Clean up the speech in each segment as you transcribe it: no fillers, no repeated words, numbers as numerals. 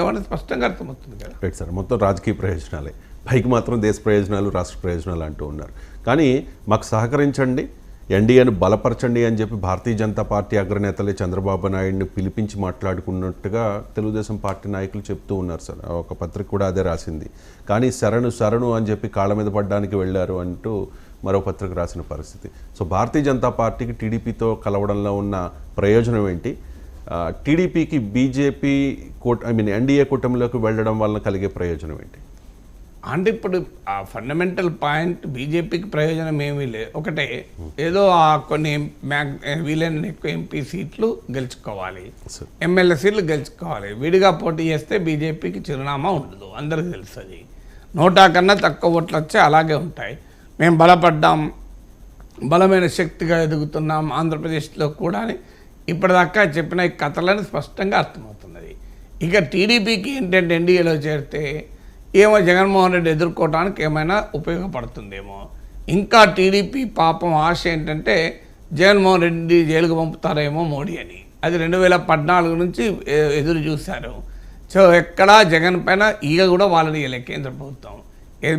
ఏమన్నా స్పష్టంగా అర్థమవుతుంది కదా. రైట్ సార్, మొత్తం రాజకీయ ప్రయోజనాలే, పైకి మాత్రం దేశ ప్రయోజనాలు రాష్ట్ర ప్రయోజనాలు అంటూ ఉన్నారు. కానీ మాకు సహకరించండి, ఎన్డీఏను బలపరచండి అని చెప్పి భారతీయ జనతా పార్టీ అగ్రనేతలే చంద్రబాబు నాయుడిని పిలిపించి మాట్లాడుకున్నట్టుగా తెలుగుదేశం పార్టీ నాయకులు చెప్తూ ఉన్నారు సార్. ఒక పత్రిక కూడా అదే రాసింది. కానీ శరణు అని చెప్పి కాళ్ళ మీద పడ్డానికి వెళ్ళారు అంటూ మరో పత్రిక రాసిన పరిస్థితి. సో భారతీయ జనతా పార్టీకి టీడీపీతో కలవడంలో ఉన్న ప్రయోజనం ఏంటి? టీడీపీకి బీజేపీ ఎన్డీఏ కూటమిలోకి వెళ్ళడం వలన కలిగే ప్రయోజనం ఏంటి? అంటే ఇప్పుడు ఆ ఫండమెంటల్ పాయింట్ బీజేపీకి ప్రయోజనం ఏమీ లేదు. ఒకటే ఏదో కొన్ని వీలైన ఎక్కువ ఎంపీ సీట్లు గెలుచుకోవాలి, ఎమ్మెల్యే సీట్లు గెలుచుకోవాలి. విడిగా పోటీ చేస్తే బీజేపీకి చిరునామా ఉండదు, అందరికీ తెలుసు. అది 100 కన్నా తక్కువ ఓట్లు వచ్చే అలాగే ఉంటాయి. మేము బలపడ్డాం, బలమైన శక్తిగా ఎదుగుతున్నాం ఆంధ్రప్రదేశ్లో కూడా అని ఇప్పటిదాకా చెప్పిన ఈ కథలను స్పష్టంగా అర్థమవుతున్నది. ఇక టీడీపీకి ఏంటంటే ఎన్డీఏలో చేరితే ఏమో జగన్మోహన్ రెడ్డి ఎదుర్కోవడానికి ఏమైనా ఉపయోగపడుతుందేమో. ఇంకా టీడీపీ పాపం ఆశ ఏంటంటే జగన్మోహన్ రెడ్డి జైలుకు పంపుతారేమో మోడీ అని. అది 2014 నుంచి ఎదురు చూశారు. సో ఎక్కడా జగన్ పైన ఈగ కూడా వాళ్ళని ఇవ్వలే కేంద్ర ప్రభుత్వం.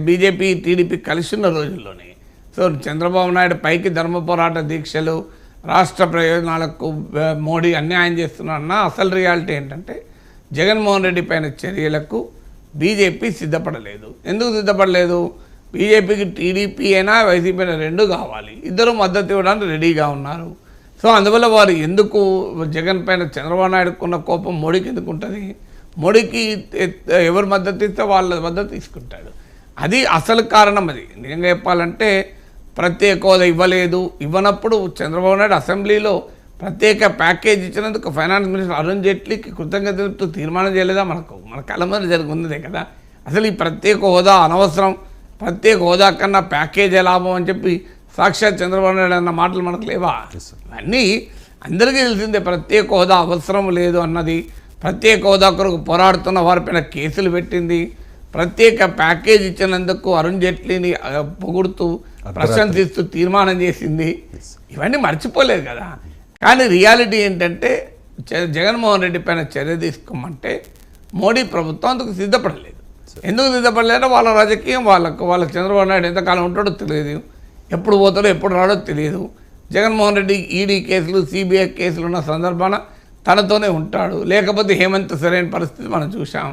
బీజేపీ టీడీపీ కలిసి ఉన్న రోజుల్లోనే. సో చంద్రబాబు నాయుడు పైకి ధర్మ పోరాట దీక్షలు, రాష్ట్ర ప్రయోజనాలకు మోడీ అన్యాయం చేస్తున్నారన్న అసలు రియాలిటీ ఏంటంటే జగన్మోహన్ రెడ్డి పైన చర్యలకు బీజేపీ సిద్ధపడలేదు. ఎందుకు సిద్ధపడలేదు? బీజేపీకి టీడీపీ అయినా వైసీపీ అయినా రెండు కావాలి, ఇద్దరు మద్దతు ఇవ్వడానికి రెడీగా ఉన్నారు. సో అందువల్ల వారు ఎందుకు జగన్ పైన చంద్రబాబు నాయుడుకు ఉన్న కోపం మోడీకి ఎందుకు ఉంటుంది? మోడీకి ఎవరు మద్దతు ఇస్తే వాళ్ళ మద్దతు తీసుకుంటాడు. అది అసలు కారణం. అది నిజంగా చెప్పాలంటే ప్రత్యేక హోదా ఇవ్వలేదు, ఇవ్వనప్పుడు చంద్రబాబు నాయుడు అసెంబ్లీలో ప్రత్యేక ప్యాకేజ్ ఇచ్చినందుకు ఫైనాన్స్ మినిస్టర్ అరుణ్ జైట్లీకి కృతజ్ఞతలతో తీర్మానం చేయలేదా? మన కళ్ళ మీద జరిగిందే కదా. అసలు ఈ ప్రత్యేక హోదా అనవసరం, ప్రత్యేక హోదా కన్నా ప్యాకేజే లాభం అని చెప్పి సాక్షాత్ చంద్రబాబు నాయుడు అన్న మాటలు మనకు లేవా? అన్నీ అందరికీ తెలిసిందే. ప్రత్యేక హోదా అవసరం లేదు అన్నది, ప్రత్యేక హోదా కొరకు పోరాడుతున్న వారిపైన కేసులు పెట్టింది, ప్రత్యేక ప్యాకేజ్ ఇచ్చినందుకు అరుణ్ జైట్లీని పొగుడుతూ ప్రశంసిస్తూ తీర్మానం చేసింది. ఇవన్నీ మర్చిపోలేదు కదా. కానీ రియాలిటీ ఏంటంటే జగన్మోహన్ రెడ్డి పైన చర్య తీసుకోమంటే మోడీ ప్రభుత్వం అందుకు సిద్ధపడలేదు. ఎందుకు సిద్ధపడలేదో వాళ్ళ రాజకీయం వాళ్ళ చంద్రబాబు నాయుడు ఎంతకాలం ఉంటాడో తెలియదు, ఎప్పుడు పోతాడో ఎప్పుడు రాడో తెలియదు. జగన్మోహన్ రెడ్డి ఈడీ కేసులు, సిబిఐ కేసులు ఉన్న సందర్భాన తనతోనే ఉంటాడు, లేకపోతే హేమంత్ సోరెన్ పరిస్థితి మనం చూసాం.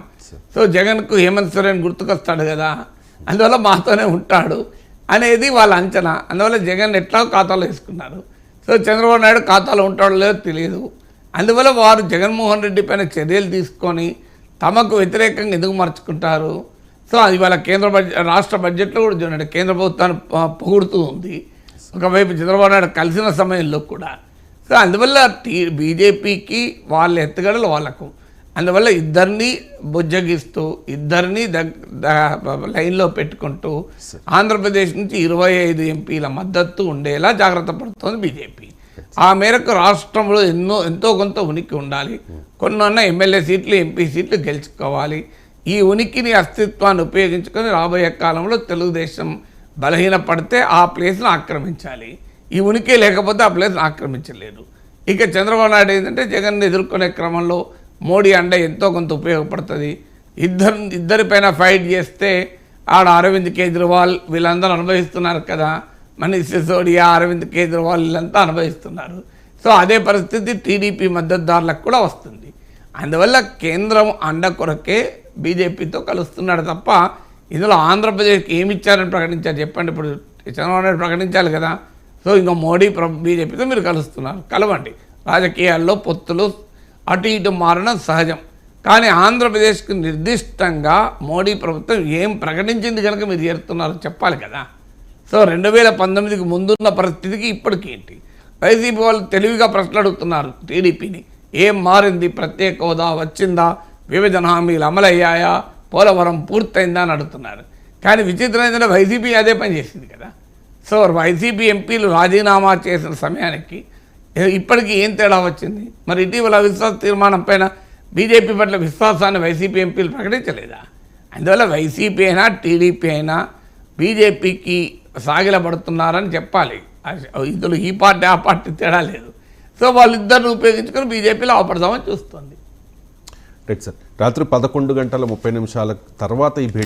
సో జగన్కు హేమంత్ సోరెన్ గుర్తుకొస్తాడు కదా, అందువల్ల మాతోనే ఉంటాడు అనేది వాళ్ళ అంచనా. అందువల్ల జగన్ ఎట్లా ఖాతాలో వేసుకున్నారు. సో చంద్రబాబు నాయుడు ఖాతాలో ఉంటాడో లేదో తెలియదు. అందువల్ల వారు జగన్మోహన్ రెడ్డి పైన చర్యలు తీసుకొని తమకు వ్యతిరేకంగా ఎందుకు మార్చుకుంటారు? సో అది వాళ్ళ రాష్ట్ర బడ్జెట్లో కూడా చూడండి, కేంద్ర ప్రభుత్వాన్ని పొగుడుతూ ఉంది ఒకవైపు చంద్రబాబు నాయుడు కలిసిన సమయంలో కూడా. సో అందువల్ల బీజేపీకి వాళ్ళ ఎత్తుగడలు వాళ్ళకు, అందువల్ల ఇద్దరిని బుజ్జగిస్తూ ఇద్దరిని లైన్లో పెట్టుకుంటూ ఆంధ్రప్రదేశ్ నుంచి 25 ఎంపీల మద్దతు ఉండేలా జాగ్రత్త పడుతోంది బీజేపీ. ఆ మేరకు రాష్ట్రంలో ఎంతో కొంత ఉనికి ఉండాలి, కొన్న ఎమ్మెల్యే సీట్లు, ఎంపీ సీట్లు గెలుచుకోవాలి. ఈ ఉనికిని, అస్తిత్వాన్ని ఉపయోగించుకొని రాబోయే కాలంలో తెలుగుదేశం బలహీనపడితే ఆ ప్లేస్ను ఆక్రమించాలి. ఈ ఉనికి లేకపోతే ఆ ప్లేస్ను ఆక్రమించలేదు. ఇక చంద్రబాబు నాయుడు ఏంటంటే జగన్ ఎదుర్కొనే క్రమంలో మోడీ అండ ఎంతో కొంత ఉపయోగపడుతుంది. ఇద్దరిపైన ఫైట్ చేస్తే ఆడ అరవింద్ కేజ్రీవాల్ వీళ్ళందరూ అనుభవిస్తున్నారు కదా, మనీష్ సిసోడియా, అరవింద్ కేజ్రీవాల్ వీళ్ళంతా అనుభవిస్తున్నారు. సో అదే పరిస్థితి టీడీపీ మద్దతుదారులకు కూడా వస్తుంది. అందువల్ల కేంద్రం అండ కొరకే బీజేపీతో కలుస్తున్నాడు తప్ప ఇందులో ఆంధ్రప్రదేశ్కి ఏమి ఇచ్చారని ప్రకటించారు చెప్పండి? ఇప్పుడు చంద్రబాబు నాయుడు ప్రకటించాలి కదా. సో ఇంకా మోడీ బీజేపీతో మీరు కలుస్తున్నారు, కలవండి. రాజకీయాల్లో పొత్తులు అటు ఇటు మారడం సహజం. కానీ ఆంధ్రప్రదేశ్కి నిర్దిష్టంగా మోడీ ప్రభుత్వం ఏం ప్రకటించింది కనుక మీరు చేరుతున్నారో చెప్పాలి కదా. సో 2019కి ముందున్న పరిస్థితికి ఇప్పటికి ఏంటి? వైసీపీ వాళ్ళు తెలివిగా ప్రశ్నలు అడుగుతున్నారు టీడీపీని. ఏం మారింది? ప్రత్యేక హోదా వచ్చిందా? విభజన హామీలు అమలయ్యాయా? పోలవరం పూర్తయిందా అని అడుగుతున్నారు. కానీ విచిత్రం ఏంటంటే వైసీపీ అదే పని చేసింది కదా. సో వైసీపీ ఎంపీలు రాజీనామా చేసిన సమయానికి ఇప్పటికీ ఏం తేడా వచ్చింది? మరి ఇటీవల విశ్వాస తీర్మానం పైన బీజేపీ పట్ల విశ్వాసాన్ని వైసీపీ ఎంపీలు ప్రకటించలేదా? అందువల్ల వైసీపీ అయినా టీడీపీ అయినా బీజేపీకి సాగిలపడుతున్నారని చెప్పాలి. ఇందులో ఈ పార్టీ ఆ పార్టీ తేడా లేదు. సో వాళ్ళిద్దరిని ఉపయోగించుకొని బీజేపీలో అవపడదామని చూస్తుంది. Right sir. రాత్రి 11:30 తర్వాత ఈ భేటీ